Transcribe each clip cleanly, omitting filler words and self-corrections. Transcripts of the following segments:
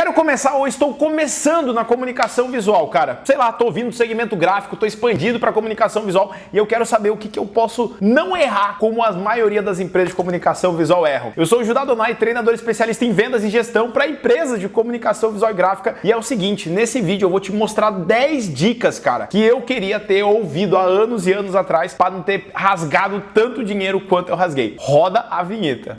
Quero começar ou estou começando na comunicação visual, cara. Sei lá, tô vindo do segmento gráfico, tô expandindo para comunicação visual e eu quero saber o que eu posso não errar como a maioria das empresas de comunicação visual erram. Eu sou o Judá Donai, treinador especialista em vendas e gestão para empresas de comunicação visual e gráfica. E é o seguinte, nesse vídeo eu vou te mostrar 10 dicas, cara, que eu queria ter ouvido há anos e anos atrás para não ter rasgado tanto dinheiro quanto eu rasguei. Roda a vinheta.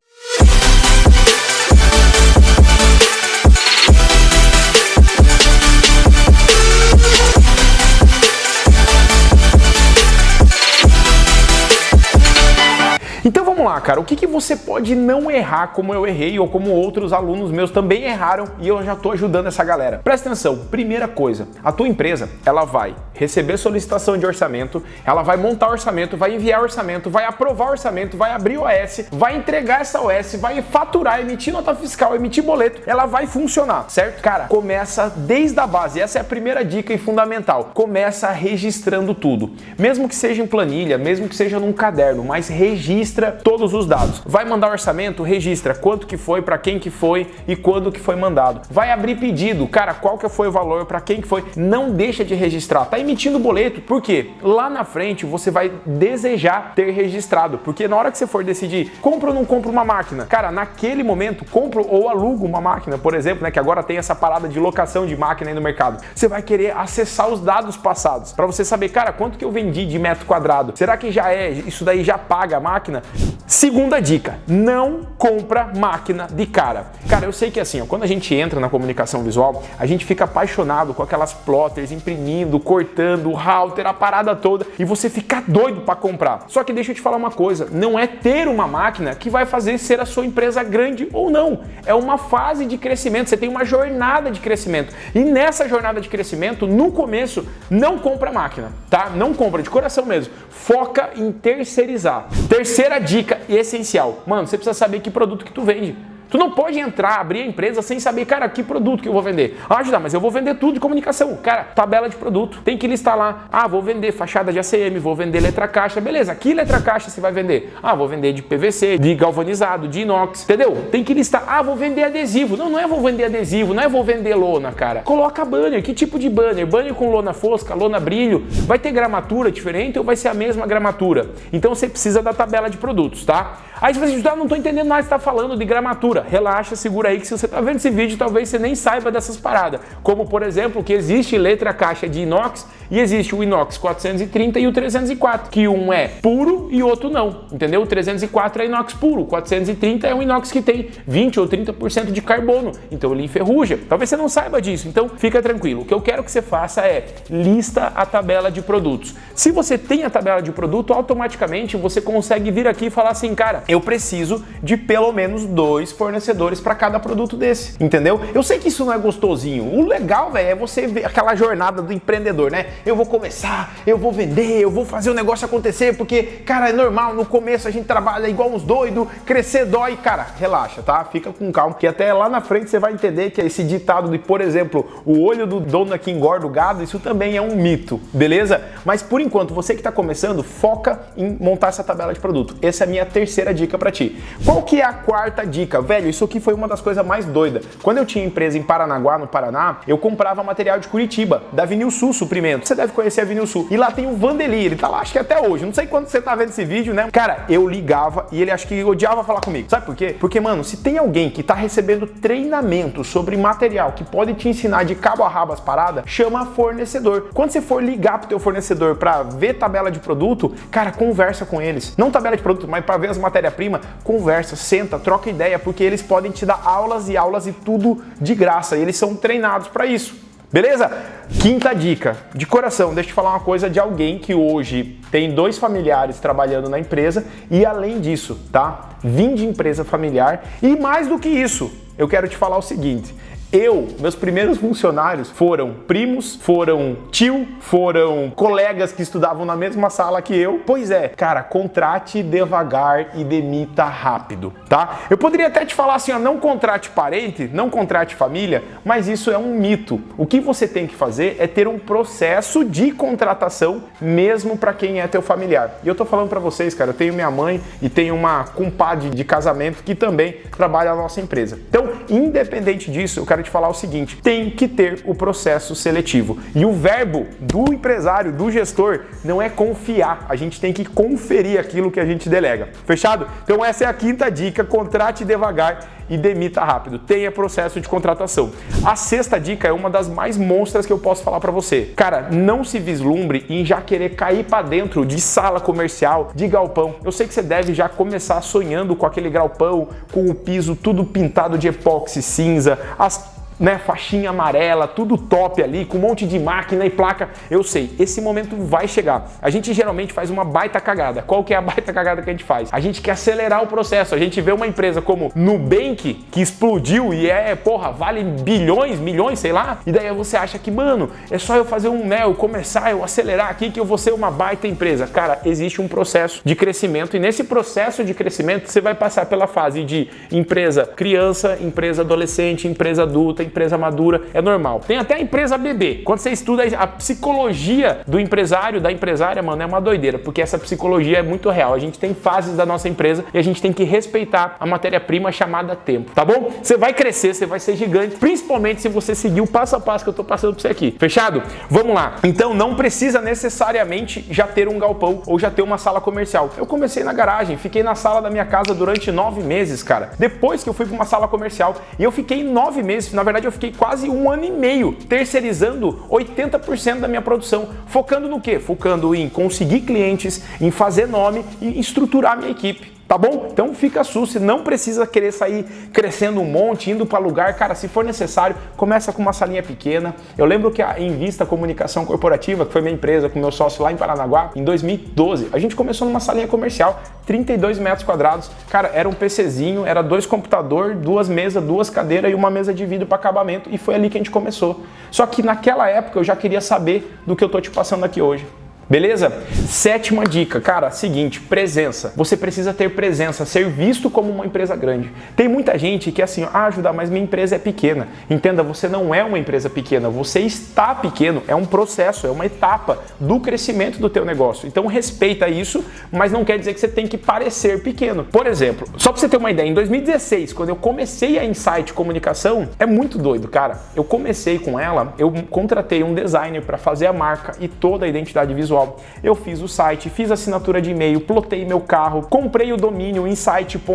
Então vamos lá, cara, o que você pode não errar como eu errei ou como outros alunos meus também erraram e eu já tô ajudando essa galera? Presta atenção, primeira coisa, a tua empresa, ela vai receber solicitação de orçamento, ela vai montar orçamento, vai enviar orçamento, vai aprovar orçamento, vai abrir OS, vai entregar essa OS, vai faturar, emitir nota fiscal, emitir boleto, ela vai funcionar, certo? Cara, começa desde a base, essa é a primeira dica e fundamental, começa registrando tudo, mesmo que seja em planilha, mesmo que seja num caderno, mas registra todos os dados. Vai mandar orçamento, registra quanto que foi, para quem que foi e quando que foi mandado. Vai abrir pedido, cara, qual que foi o valor, para quem que foi, não deixa de registrar. Tá emitindo boleto, por quê? Lá na frente você vai desejar ter registrado, porque na hora que você for decidir, compro ou não compro uma máquina, cara, naquele momento, compro ou alugo uma máquina, por exemplo, né, que agora tem essa parada de locação de máquina aí no mercado. Você vai querer acessar os dados passados, para você saber, cara, quanto que eu vendi de metro quadrado? Será que já é, isso daí já paga a máquina? Segunda dica, não compra máquina de cara. Cara, eu sei que assim, ó, quando a gente entra na comunicação visual, a gente fica apaixonado com aquelas plotters imprimindo, cortando, o router, a parada toda, e você fica doido para comprar. Só que deixa eu te falar uma coisa, não é ter uma máquina que vai fazer ser a sua empresa grande ou não. É uma fase de crescimento, você tem uma jornada de crescimento. E nessa jornada de crescimento, no começo, não compra máquina, tá? Não compra, de coração mesmo. Foca em terceirizar. Terceira dica essencial. Mano, você precisa saber que produto que tu vende. Tu não pode entrar, abrir a empresa sem saber, cara, que produto que eu vou vender. Ah, Judá, mas eu vou vender tudo de comunicação. Cara, tabela de produto. Tem que listar lá. Ah, vou vender fachada de ACM, vou vender letra caixa. Beleza, que letra caixa você vai vender? Ah, vou vender de PVC, de galvanizado, de inox. Entendeu? Tem que listar. Ah, vou vender adesivo. Não é vou vender adesivo, não é vou vender lona, cara. Coloca banner. Que tipo de banner? Banner com lona fosca, lona brilho. Vai ter gramatura diferente ou vai ser a mesma gramatura? Então você precisa da tabela de produtos, tá? Aí você diz, não tô entendendo nada que você tá falando de gramatura. Relaxa, segura aí que se você tá vendo esse vídeo, talvez você nem saiba dessas paradas. Como, por exemplo, que existe letra caixa de inox e existe o inox 430 e o 304, que um é puro e outro não, entendeu? O 304 é inox puro, o 430 é um inox que tem 20 ou 30% de carbono, então ele enferruja. Talvez você não saiba disso, então fica tranquilo. O que eu quero que você faça é lista a tabela de produtos. Se você tem a tabela de produto, automaticamente você consegue vir aqui e falar assim, cara, eu preciso de pelo menos 2 fornecedores para cada produto desse, entendeu? Eu sei que isso não é gostosinho. O legal, velho, é você ver aquela jornada do empreendedor, né? Eu vou começar, eu vou vender, eu vou fazer o negócio acontecer, porque, cara, é normal, no começo a gente trabalha igual uns doidos, crescer dói, cara, relaxa, tá? Fica com calma, que até lá na frente você vai entender que esse ditado de, por exemplo, o olho do dono que engorda o gado, isso também é um mito, beleza? Mas por enquanto, você que tá começando, foca em montar essa tabela de produto. Essa é a minha terceira dica para ti. Qual que é a quarta dica? Velho, isso aqui foi uma das coisas mais doidas. Quando eu tinha empresa em Paranaguá, no Paraná, eu comprava material de Curitiba, da Vinil Sul Suprimento. Você deve conhecer a Vinil Sul. E lá tem o Vandeli, ele tá lá, acho que até hoje. Não sei quando você tá vendo esse vídeo, né? Cara, eu ligava e ele acho que odiava falar comigo. Sabe por quê? Porque, mano, se tem alguém que tá recebendo treinamento sobre material que pode te ensinar de cabo a rabo as paradas, chama fornecedor. Quando você for ligar pro teu fornecedor pra ver tabela de produto, cara, conversa com eles. Não tabela de produto, mas pra ver as matérias-primas, conversa, senta, troca ideia, porque eles podem te dar aulas e aulas e tudo de graça. E eles são treinados para isso. Beleza? Quinta dica, de coração, deixa eu te falar uma coisa de alguém que hoje tem 2 familiares trabalhando na empresa e além disso, tá? Vim de empresa familiar e mais do que isso, eu quero te falar o seguinte. Meus primeiros funcionários foram primos, foram tio, foram colegas que estudavam na mesma sala que eu. Pois é, cara, contrate devagar e demita rápido, tá? Eu poderia até te falar assim, ó, não contrate parente, não contrate família, mas isso é um mito. O que você tem que fazer é ter um processo de contratação mesmo para quem é teu familiar. E eu tô falando para vocês, cara, eu tenho minha mãe e tenho uma compadre de casamento que também trabalha na nossa empresa. Então, independente disso, eu quero te falar o seguinte: tem que ter o processo seletivo. E o verbo do empresário, do gestor, não é confiar. A gente tem que conferir aquilo que a gente delega. Fechado? Então essa é a quinta dica: contrate devagar e demita rápido. Tenha processo de contratação. A sexta dica é uma das mais monstras que eu posso falar para você. Cara, não se vislumbre em já querer cair para dentro de sala comercial, de galpão. Eu sei que você deve já começar sonhando com aquele galpão, com o piso tudo pintado de epóxi cinza, faixinha amarela, tudo top ali, com um monte de máquina e placa. Eu sei, esse momento vai chegar. A gente geralmente faz uma baita cagada. Qual que é a baita cagada que a gente faz? A gente quer acelerar o processo. A gente vê uma empresa como Nubank, que explodiu e vale bilhões, milhões, sei lá. E daí você acha que, mano, é só eu fazer eu começar, eu acelerar aqui que eu vou ser uma baita empresa. Cara, existe um processo de crescimento e nesse processo de crescimento você vai passar pela fase de empresa criança, empresa adolescente, empresa adulta, empresa madura, é normal. Tem até a empresa bebê. Quando você estuda a psicologia do empresário, da empresária, mano, é uma doideira, porque essa psicologia é muito real. A gente tem fases da nossa empresa e a gente tem que respeitar a matéria-prima chamada tempo, tá bom? Você vai crescer, você vai ser gigante, principalmente se você seguir o passo a passo que eu tô passando pra você aqui. Fechado? Vamos lá. Então não precisa necessariamente já ter um galpão ou já ter uma sala comercial. Eu comecei na garagem, fiquei na sala da minha casa durante 9 meses, cara. Depois que eu fui pra uma sala comercial e eu fiquei 9 meses, na verdade eu fiquei quase 1 ano e meio terceirizando 80% da minha produção. Focando no quê? Focando em conseguir clientes, em fazer nome e estruturar minha equipe. Tá bom? Então fica susto, não precisa querer sair crescendo um monte, indo para lugar. Cara, se for necessário, começa com uma salinha pequena. Eu lembro que a Invista Comunicação Corporativa, que foi minha empresa com meu sócio lá em Paranaguá, em 2012, a gente começou numa salinha comercial, 32 metros quadrados. Cara, era um PCzinho, era 2 computadores, 2 mesas, 2 cadeiras e uma mesa de vidro para acabamento, e foi ali que a gente começou. Só que naquela época eu já queria saber do que eu tô te passando aqui hoje. Beleza? 7ª dica, cara, seguinte, presença. Você precisa ter presença, ser visto como uma empresa grande. Tem muita gente que assim, Judá, mas minha empresa é pequena. Entenda, você não é uma empresa pequena, você está pequeno, é um processo, é uma etapa do crescimento do teu negócio. Então respeita isso, mas não quer dizer que você tem que parecer pequeno. Por exemplo, só pra você ter uma ideia, em 2016, quando eu comecei a Insight Comunicação, é muito doido, cara. Eu comecei com ela, eu contratei um designer para fazer a marca e toda a identidade visual. Eu fiz o site, fiz a assinatura de e-mail, plotei meu carro, comprei o domínio insight.eco.br,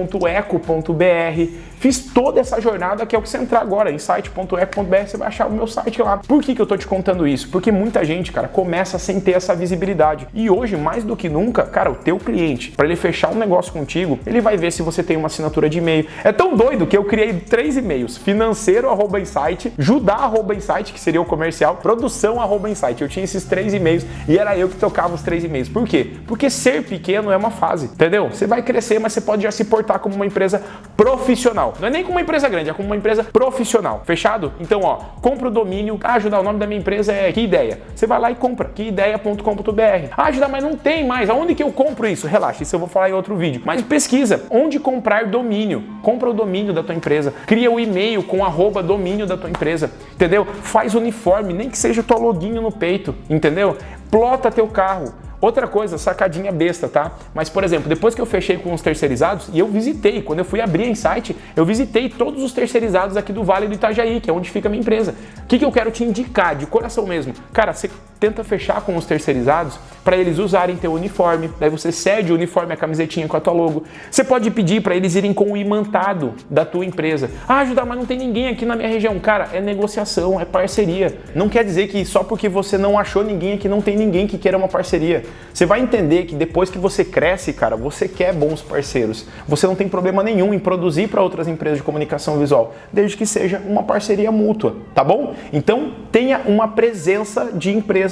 fiz toda essa jornada que é o que você entrar agora, insight.eco.br, você vai achar o meu site lá. Por que eu tô te contando isso? Porque muita gente, cara, começa sem ter essa visibilidade. E hoje, mais do que nunca, cara, o teu cliente, para ele fechar um negócio contigo, ele vai ver se você tem uma assinatura de e-mail. É tão doido que eu criei 3 e-mails: financeiro@insight, judá@insight, que seria o comercial, produção@insight. Eu tinha esses 3 e-mails e era eu que tocava os 3 e-mails. Por quê? Porque ser pequeno é uma fase, entendeu? Você vai crescer, mas você pode já se portar como uma empresa profissional. Não é nem como uma empresa grande, é como uma empresa profissional. Fechado? Então, compra o domínio. Judá, o nome da minha empresa é Que Ideia. Você vai lá e compra, queideia.com.br. Judá, mas não tem mais. Aonde que eu compro isso? Relaxa, isso eu vou falar em outro vídeo. Mas pesquisa, onde comprar domínio. Compra o domínio da tua empresa. Cria o e-mail com @domínio da tua empresa. Entendeu? Faz uniforme, nem que seja tua loginho no peito. Entendeu? Plota teu carro. Outra coisa, sacadinha besta, tá? Mas, por exemplo, depois que eu fechei com os terceirizados, e eu visitei, quando eu fui abrir a Insight, eu visitei todos os terceirizados aqui do Vale do Itajaí, que é onde fica a minha empresa. O que eu quero te indicar, de coração mesmo? Cara, você tenta fechar com os terceirizados para eles usarem teu uniforme, daí você cede o uniforme, a camisetinha com a tua logo. Você pode pedir para eles irem com o imantado da tua empresa. Judá, mas não tem ninguém aqui na minha região. Cara, é negociação, é parceria. Não quer dizer que só porque você não achou ninguém aqui, não tem ninguém que queira uma parceria. Você vai entender que depois que você cresce, cara, você quer bons parceiros. Você não tem problema nenhum em produzir para outras empresas de comunicação visual, desde que seja uma parceria mútua, tá bom? Então, tenha uma presença de empresa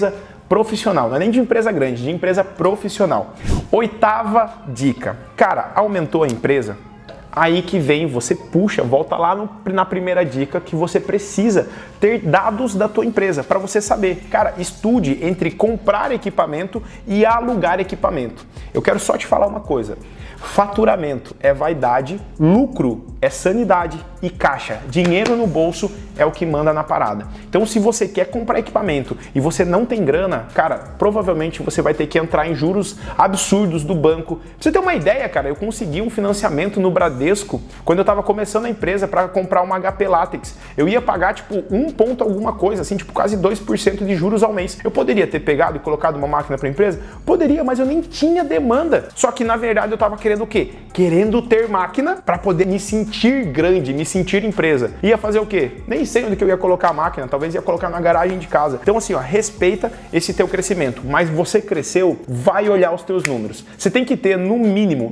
profissional, não é nem de empresa grande, de empresa profissional. 8ª dica. Cara, aumentou a empresa? Aí que vem, você puxa, volta lá na primeira dica, que você precisa ter dados da tua empresa para você saber. Cara, estude entre comprar equipamento e alugar equipamento. Eu quero só te falar uma coisa. Faturamento é vaidade, lucro é sanidade e caixa, dinheiro no bolso é o que manda na parada. Então, se você quer comprar equipamento e você não tem grana, cara, provavelmente você vai ter que entrar em juros absurdos do banco. Pra você ter uma ideia, cara, eu consegui um financiamento no Bradesco quando eu tava começando a empresa para comprar uma HP Latex. Eu ia pagar tipo 1 ponto alguma coisa, assim, tipo quase 2% de juros ao mês. Eu poderia ter pegado e colocado uma máquina para a empresa? Poderia, mas eu nem tinha demanda. Só que na verdade eu tava querendo o quê? Querendo ter máquina para poder me sentir grande, me sentir empresa. Ia fazer o quê? Nem sei onde que eu ia colocar a máquina, talvez ia colocar na garagem de casa. Então assim, ó, respeita esse teu crescimento, mas você cresceu, vai olhar os teus números. Você tem que ter no mínimo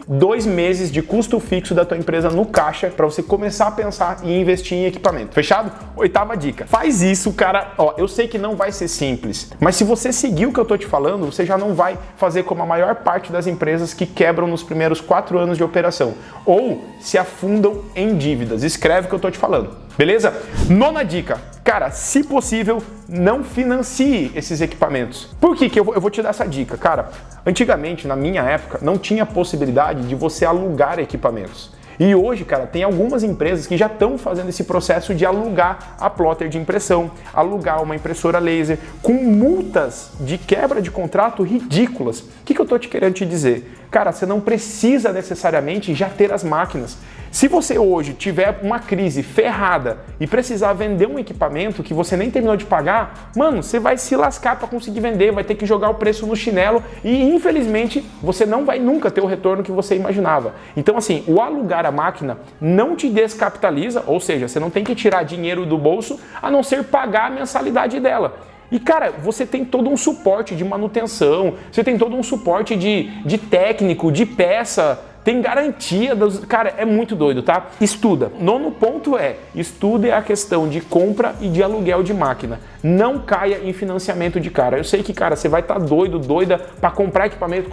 2 meses de custo fixo da tua empresa no caixa para você começar a pensar em investir em equipamento. Fechado? 8ª dica. Faz isso, cara. Ó, eu sei que não vai ser simples, mas se você seguir o que eu tô te falando, você já não vai fazer como a maior parte das empresas que quebram nos primeiros 4 anos de operação ou se afundam em dívidas. Escreve o que eu tô te falando. Beleza? 9ª dica. Cara, se possível, não financie esses equipamentos. Por que eu vou te dar essa dica? Cara, antigamente, na minha época, não tinha possibilidade de você alugar equipamentos. E hoje, cara, tem algumas empresas que já estão fazendo esse processo de alugar a plotter de impressão, alugar uma impressora laser, com multas de quebra de contrato ridículas. O que eu tô te querendo te dizer? Cara, você não precisa necessariamente já ter as máquinas. Se você hoje tiver uma crise ferrada e precisar vender um equipamento que você nem terminou de pagar, mano, você vai se lascar para conseguir vender, vai ter que jogar o preço no chinelo e infelizmente você não vai nunca ter o retorno que você imaginava. Então assim, o alugar a máquina não te descapitaliza, ou seja, você não tem que tirar dinheiro do bolso a não ser pagar a mensalidade dela. E cara, você tem todo um suporte de manutenção, você tem todo um suporte de técnico, de peça, tem garantia dos... Cara, é muito doido, tá? Estuda. 9º ponto estude a questão de compra e de aluguel de máquina. Não caia em financiamento de cara. Eu sei que, cara, você vai estar doida para comprar equipamento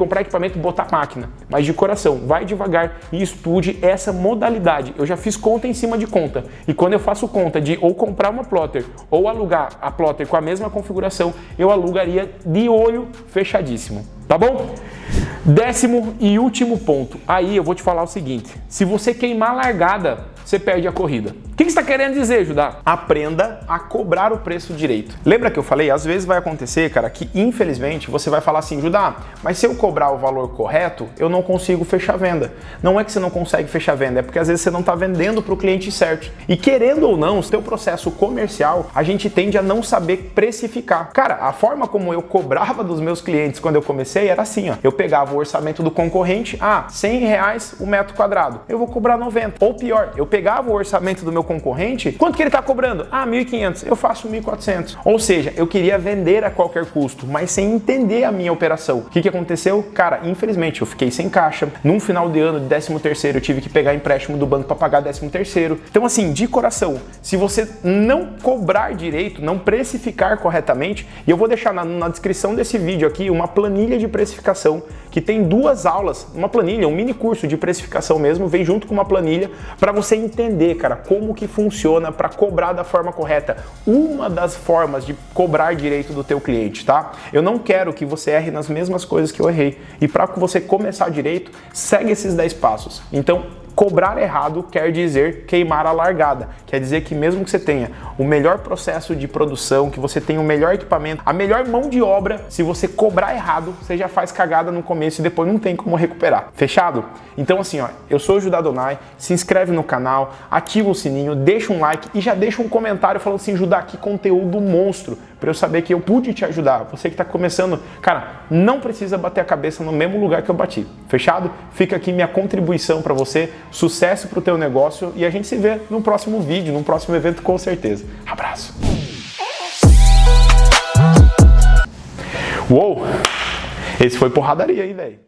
e botar máquina. Mas de coração, vai devagar e estude essa modalidade. Eu já fiz conta em cima de conta. E quando eu faço conta de ou comprar uma plotter ou alugar a plotter com a mesma configuração, eu alugaria de olho fechadíssimo. Tá bom? 10º e último ponto. Aí eu vou te falar o seguinte: se você queimar a largada, você perde a corrida. O que você está querendo dizer, Judá? Aprenda a cobrar o preço direito. Lembra que eu falei? Às vezes vai acontecer, cara, que infelizmente você vai falar assim: Judá, mas se eu cobrar o valor correto, eu não consigo fechar a venda. Não é que você não consegue fechar a venda, é porque às vezes você não está vendendo para o cliente certo. E querendo ou não, o seu processo comercial, a gente tende a não saber precificar. Cara, a forma como eu cobrava dos meus clientes quando eu comecei era assim, ó. Eu pegava o orçamento do concorrente, R$100 o metro quadrado. Eu vou cobrar 90. Ou pior, eu pegava o orçamento do meu concorrente, quanto que ele está cobrando? 1.500, eu faço 1.400. Ou seja, eu queria vender a qualquer custo, mas sem entender a minha operação. O que aconteceu? Cara, infelizmente eu fiquei sem caixa. Num final de ano de 13º, eu tive que pegar empréstimo do banco para pagar 13º. Então assim, de coração, se você não cobrar direito, não precificar corretamente, e eu vou deixar na descrição desse vídeo aqui uma planilha de precificação que tem 2 aulas, uma planilha, um mini curso de precificação mesmo, vem junto com uma planilha para você entender, cara, como que funciona para cobrar da forma correta. Uma das formas de cobrar direito do teu cliente, tá? Eu não quero que você erre nas mesmas coisas que eu errei. E para você começar direito, segue esses 10 passos. Então, cobrar errado quer dizer queimar a largada. Quer dizer que mesmo que você tenha o melhor processo de produção, que você tenha o melhor equipamento, a melhor mão de obra, se você cobrar errado, você já faz cagada no começo e depois não tem como recuperar. Fechado? Então assim, ó, eu sou o Judá Donai, se inscreve no canal, ativa o sininho, deixa um like e já deixa um comentário falando assim: Judá, que conteúdo monstro, para eu saber que eu pude te ajudar. Você que está começando, cara, não precisa bater a cabeça no mesmo lugar que eu bati. Fechado? Fica aqui minha contribuição para você. Sucesso para o teu negócio e a gente se vê no próximo vídeo, no próximo evento com certeza. Abraço! Uou! Esse foi porradaria aí, velho.